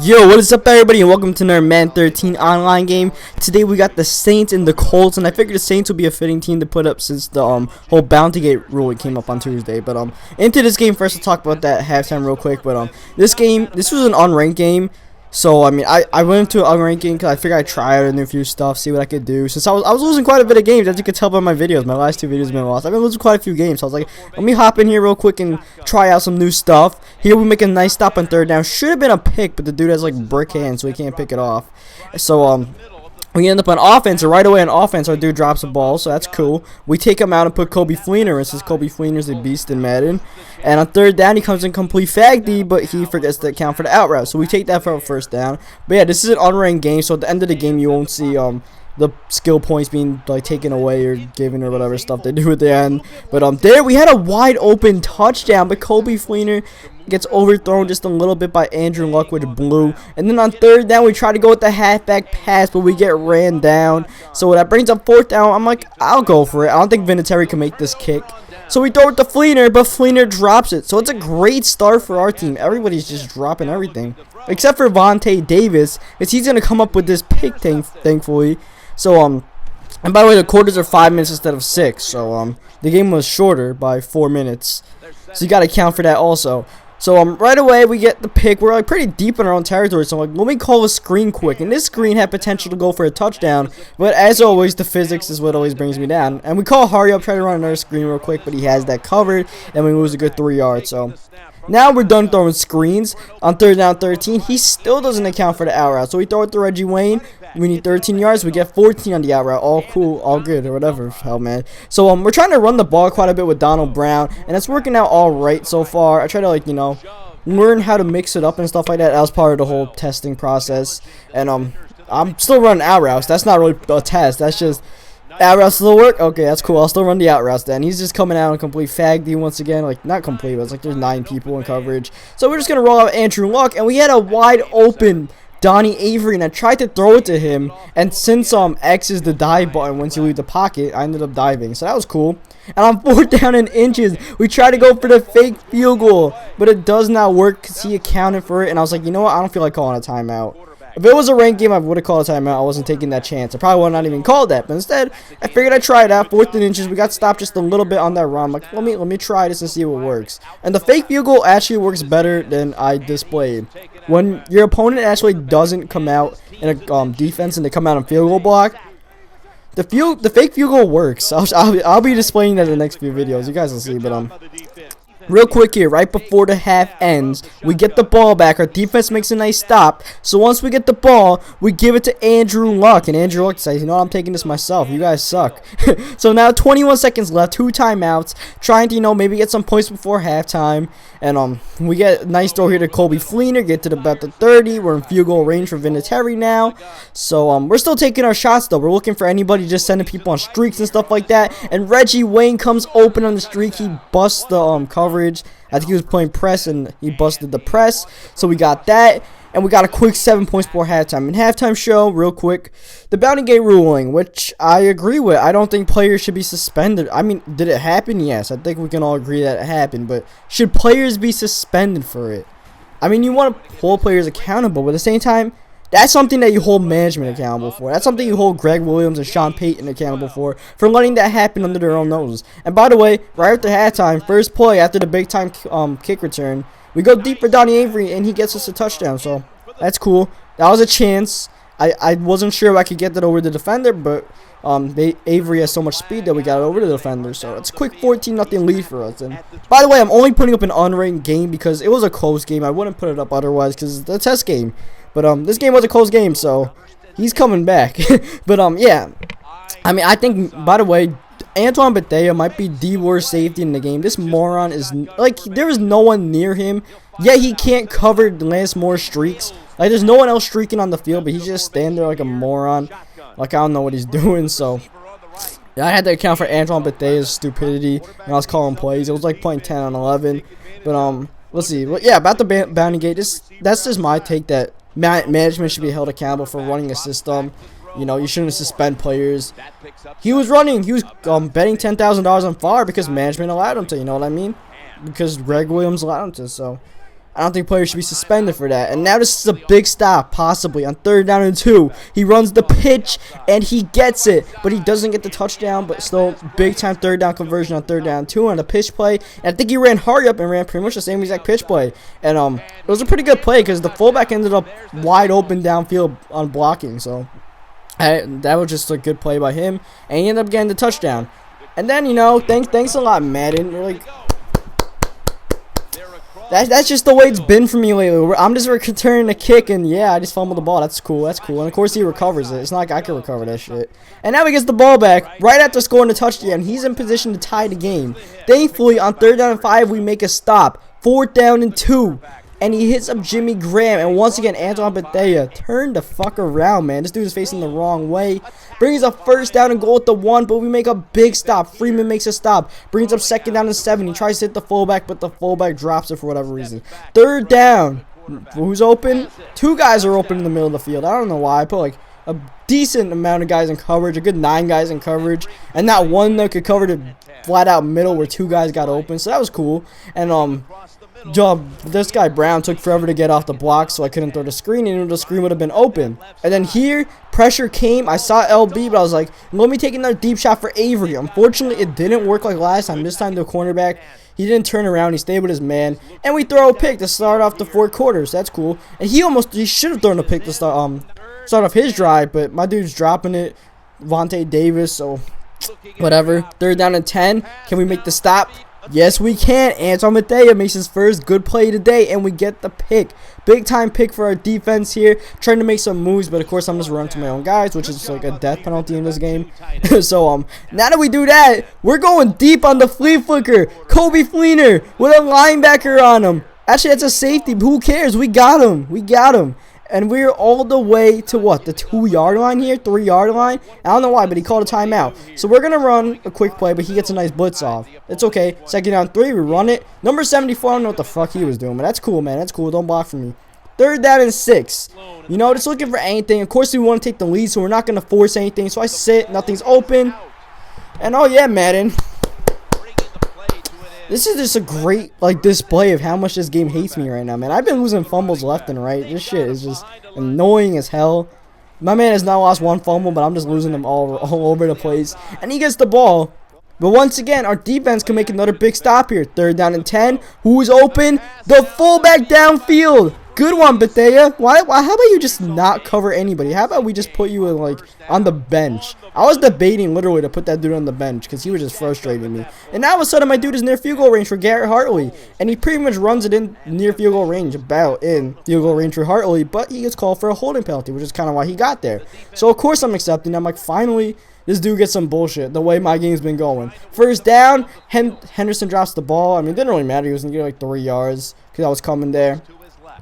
Yo, what is up everybody and welcome to another Madden 13 online game. Today we got the Saints and the Colts, and I figured the Saints would be a fitting team to put up since the whole bountygate rule came up on Tuesday. But into this game first, to talk about that halftime real quick. But this was an unranked game. So I mean, I went into an unranked game because I figured I'd try out a new few stuff, see what I could do. Since I was losing quite a bit of games, as you can tell by my videos. My last two videos have been lost. I've been losing quite a few games, so I was like, let me hop in here real quick and try out some new stuff. Here we make a nice stop on third down. Should have been a pick, but the dude has like brick hands, so he can't pick it off. So we end up on offense, and right away on offense, our dude drops a ball, so that's cool. We take him out and put Kobe Fleener, and since Kobe Fleener's a beast in Madden. And on third down, he comes in complete faggy, but he forgets to account for the out route, so we take that for a first down. But yeah, this is an unranked game, so at the end of the game, you won't see the skill points being like taken away or given or whatever stuff they do at the end. But there we had a wide open touchdown, but Kobe Fleener gets overthrown just a little bit by Andrew Luck, which blew. And then on third down, we try to go with the halfback pass, but we get ran down. So that brings up fourth down. I'm like, I'll go for it. I don't think Vinatieri can make this kick. So we throw it to Fleener, but Fleener drops it. So it's a great start for our team. Everybody's just dropping everything. Except for Vontae Davis, because he's going to come up with this pick, thankfully. So, and by the way, the quarters are 5 minutes instead of 6. So, the game was shorter by 4 minutes. So you got to count for that also. So, right away, we get the pick. We're like pretty deep in our own territory. So, I'm like, let me call a screen quick. And this screen had potential to go for a touchdown. But as always, the physics is what always brings me down. And we call hurry up, try to run another screen real quick. But he has that covered. And we lose a good 3 yards. So, now we're done throwing screens. On third down 13, he still doesn't account for the out route. So we throw it to Reggie Wayne. We need 13 yards. We get 14 on the out route. All cool, all good, or whatever. Hell, man. So we're trying to run the ball quite a bit with Donald Brown, and it's working out all right so far. I try to, like, you know, learn how to mix it up and stuff like that. That was part of the whole testing process. And I'm still running out routes. That's not really a test. That's just out routes still work? Okay, that's cool. I'll still run the out routes then. He's just coming out and complete faggy once again. Like, not complete, but it's like there's 9 people in coverage. So we're just going to roll out Andrew Luck, and we had a wide open Donnie Avery, and I tried to throw it to him, and since X is the dive button once you leave the pocket, I ended up diving, so that was cool. And on fourth down and inches, we tried to go for the fake field goal, but it does not work because he accounted for it, and I was like, you know what, I don't feel like calling a timeout. If it was a ranked game, I would have called a timeout. I wasn't taking that chance. I probably would not even called that. But instead, I figured I'd try it out. Fourth and inches. We got stopped just a little bit on that run. I'm like, let me try this and see what works. And the fake field goal actually works better than I displayed. When your opponent actually doesn't come out in a defense and they come out in field goal block, the fake field goal works. I'll be displaying that in the next few videos. You guys will see. But real quick here, right before the half ends, we get the ball back. Our defense makes a nice stop. So once we get the ball, we give it to Andrew Luck. And Andrew Luck says, you know what, I'm taking this myself. You guys suck. So now 21 seconds left, 2 timeouts. Trying to, you know, maybe get some points before halftime. And we get a nice throw here to Kobe Fleener. Get to about the 30. We're in field goal range for Vinatieri now. So we're still taking our shots, though. We're looking for anybody just sending people on streaks and stuff like that. And Reggie Wayne comes open on the streak. He busts the coverage. I think he was playing press and he busted the press. So we got that. And we got a quick 7 points before halftime. And halftime show, real quick, the bountygate ruling, which I agree with. I don't think players should be suspended. I mean, did it happen? Yes. I think we can all agree that it happened. But should players be suspended for it? I mean, you want to hold players accountable. But at the same time, that's something that you hold management accountable for. That's something you hold Greg Williams and Sean Payton accountable for letting that happen under their own noses. And by the way, right after halftime, first play after the big time kick return, we go deep for Donnie Avery, and he gets us a touchdown. So that's cool. That was a chance. I wasn't sure if I could get that over the defender, but Avery has so much speed that we got it over the defender. So it's a quick 14-0 lead for us. And by the way, I'm only putting up an unranked game because it was a close game. I wouldn't put it up otherwise because it's a test game. But this game was a close game, so he's coming back. But yeah, I mean, I think, by the way, Antoine Bethea might be the worst safety in the game. This moron is, like, there is no one near him. Yet he can't cover Lance Moore's streaks. Like, there's no one else streaking on the field, but he's just standing there like a moron. Like, I don't know what he's doing, so yeah, I had to account for Antoine Bethea's stupidity when I was calling plays. It was like playing 10 on 11. But let's see. Well, yeah, about the bountygate, that's just my take, that management should be held accountable for running a system. You know, you shouldn't suspend players. He was betting $10,000 on far because management allowed him to, you know what I mean? Because Greg Williams allowed him to, so I don't think players should be suspended for that. And now this is a big stop, possibly, on 3rd down and 2. He runs the pitch, and he gets it. But he doesn't get the touchdown, but still big-time 3rd down conversion on 3rd down and 2 on the pitch play. And I think he ran hurry up and ran pretty much the same exact pitch play. And it was a pretty good play because the fullback ended up wide open downfield on blocking. So that was just a good play by him. And he ended up getting the touchdown. And then, you know, thanks a lot, Madden. You're like, that's just the way it's been for me lately. I'm just returning a kick, and yeah, I just fumbled the ball. That's cool. That's cool. And of course, he recovers it. It's not like I can recover that shit. And now he gets the ball back right after scoring the touchdown. He's in position to tie the game. Thankfully, on 3rd down and 5, we make a stop. 4th down and 2. And he hits up Jimmy Graham. And once again, Antoine Bethea, turn the fuck around, man. This dude is facing the wrong way. Brings up 1st down and goal at the 1, but we make a big stop. Freeman makes a stop. Brings up 2nd down and 7. He tries to hit the fullback, but the fullback drops it for whatever reason. 3rd down. Who's open? 2 guys are open in the middle of the field. I don't know why. I put like a decent amount of guys in coverage. A good 9 guys in coverage. And not one that could cover the flat out middle where 2 guys got open. So that was cool. And this guy Brown took forever to get off the block, so I couldn't throw the screen, and the screen would have been open. And then here, pressure came. I saw LB, but I was like, let me take another deep shot for Avery. Unfortunately, it didn't work like last time. This time, the cornerback, he didn't turn around. He stayed with his man, and we throw a pick to start off the 4 quarters. That's cool. And he should have thrown a pick to start off his drive, but my dude's dropping it. Vontae Davis, so whatever. 3rd down and 10. Can we make the stop? Yes, we can. Antoine Bethea makes his first good play today, and we get the pick. Big time pick for our defense here. Trying to make some moves, but of course I'm just running to my own guys, which is like a death penalty in this game. So now that we do that, we're going deep on the flea flicker. Kobe Fleener with a linebacker on him. Actually, that's a safety. But who cares? We got him. We got him. And we're all the way to what? The 2-yard line here? 3-yard line? I don't know why, but he called a timeout. So we're going to run a quick play, but he gets a nice blitz off. It's okay. 2nd down 3, we run it. Number 74, I don't know what the fuck he was doing, but that's cool, man. That's cool. Don't block for me. 3rd down and 6. You know, just looking for anything. Of course, we want to take the lead, so we're not going to force anything. So I sit. Nothing's open. And oh, yeah, Madden. This is just a great, like, display of how much this game hates me right now, man. I've been losing fumbles left and right. This shit is just annoying as hell. My man has not lost 1 fumble, but I'm just losing them all over the place. And he gets the ball. But once again, our defense can make another big stop here. 3rd down and 10. Who's open? The fullback downfield. Good one, Bethea. Why? How about you just not cover anybody? How about we just put you in, like, on the bench? I was debating literally to put that dude on the bench because he was just frustrating me. And now all of a sudden my dude is near field goal range for Garrett Hartley. And he pretty much runs it in near field goal range, about in field goal range for Hartley. But he gets called for a holding penalty, which is kind of why he got there. So of course I'm accepting. I'm like, finally, this dude gets some bullshit the way my game's been going. 1st down, Henderson drops the ball. I mean, it didn't really matter. He was going to get like 3 yards because I was coming there.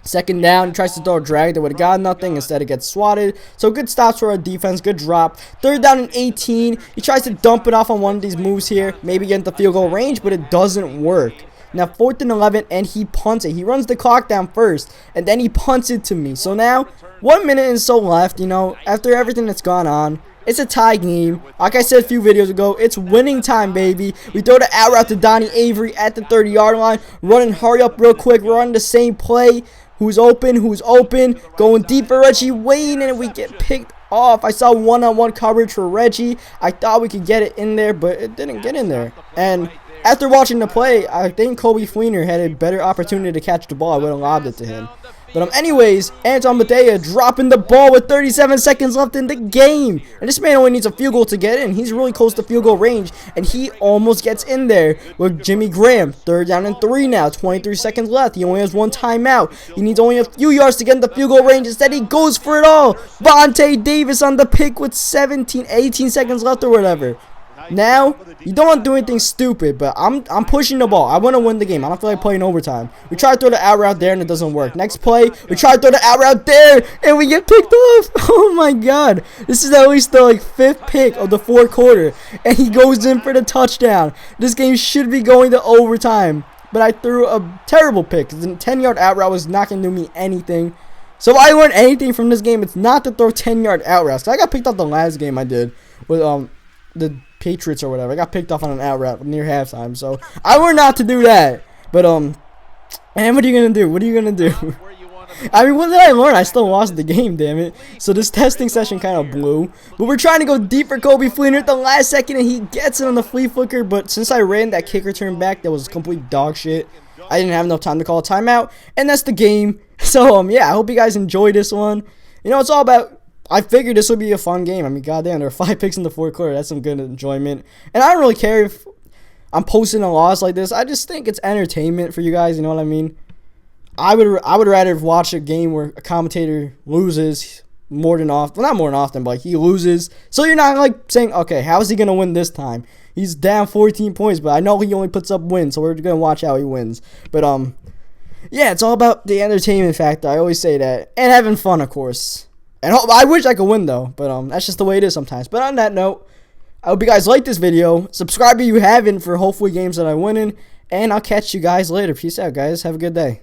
2nd down, he tries to throw a drag that would have got nothing. Instead, it gets swatted. So good stops for our defense. Good drop. 3rd down and 18. He tries to dump it off on one of these moves here. Maybe get into field goal range, but it doesn't work. Now 4th and 11, and he punts it. He runs the clock down first, and then he punts it to me. So now, 1 minute and so left, you know, after everything that's gone on. It's a tie game. Like I said a few videos ago, it's winning time, baby. We throw the out route to Donnie Avery at the 30-yard line. Running hurry up real quick. We're on the same play. Who's open? Who's open? Going deep for Reggie Wayne, and we get picked off. I saw one-on-one coverage for Reggie. I thought we could get it in there, but it didn't get in there. And after watching the play, I think Kobe Fleener had a better opportunity to catch the ball. I would have lobbed it to him. But anyways, Antoine Bethea dropping the ball with 37 seconds left in the game. And this man only needs a field goal to get in. He's really close to field goal range, and he almost gets in there with Jimmy Graham. 3rd down and 3 now. 23 seconds left. He only has 1 timeout. He needs only a few yards to get in the field goal range. Instead, he goes for it all. Vontae Davis on the pick with 18 seconds left or whatever. Now, you don't want to do anything stupid, but I'm pushing the ball. I want to win the game. I don't feel like playing overtime. We try to throw the out route there, and it doesn't work. Next play, we try to throw the out route there, and we get picked off. Oh, my God. This is at least the, 5th pick of the 4th quarter, and he goes in for the touchdown. This game should be going to overtime, but I threw a terrible pick. The 10-yard out route was not going to do me anything. So if I learned anything from this game, it's not to throw 10-yard out routes. I got picked off the last game I did with the Patriots or whatever. I got picked off on an out route near halftime, so I learned not to do that. But And what are you gonna do? What are you gonna do? I mean, what did I learn? I still lost the game, damn it. So this testing session kind of blew. But we're trying to go deep for Kobe Fleener at the last second, and he gets it on the flea flicker. But since I ran that kick return back, that was complete dog shit. I didn't have enough time to call a timeout, and that's the game. So, yeah, I hope you guys enjoyed this one. You know, it's all about... I figured this would be a fun game. I mean, goddamn, there are 5 picks in the fourth quarter. That's some good enjoyment. And I don't really care if I'm posting a loss like this. I just think it's entertainment for you guys. You know what I mean? I would rather watch a game where a commentator loses more than often. Well, not more than often, but like he loses. So you're not like saying, okay, how is he going to win this time? He's down 14 points, but I know he only puts up wins, so we're going to watch how he wins. But, yeah, it's all about the entertainment factor. I always say that. And having fun, of course. And I wish I could win, though. But, that's just the way it is sometimes. But on that note, I hope you guys like this video. Subscribe if you haven't for hopefully games that I win in. And I'll catch you guys later. Peace out, guys. Have a good day.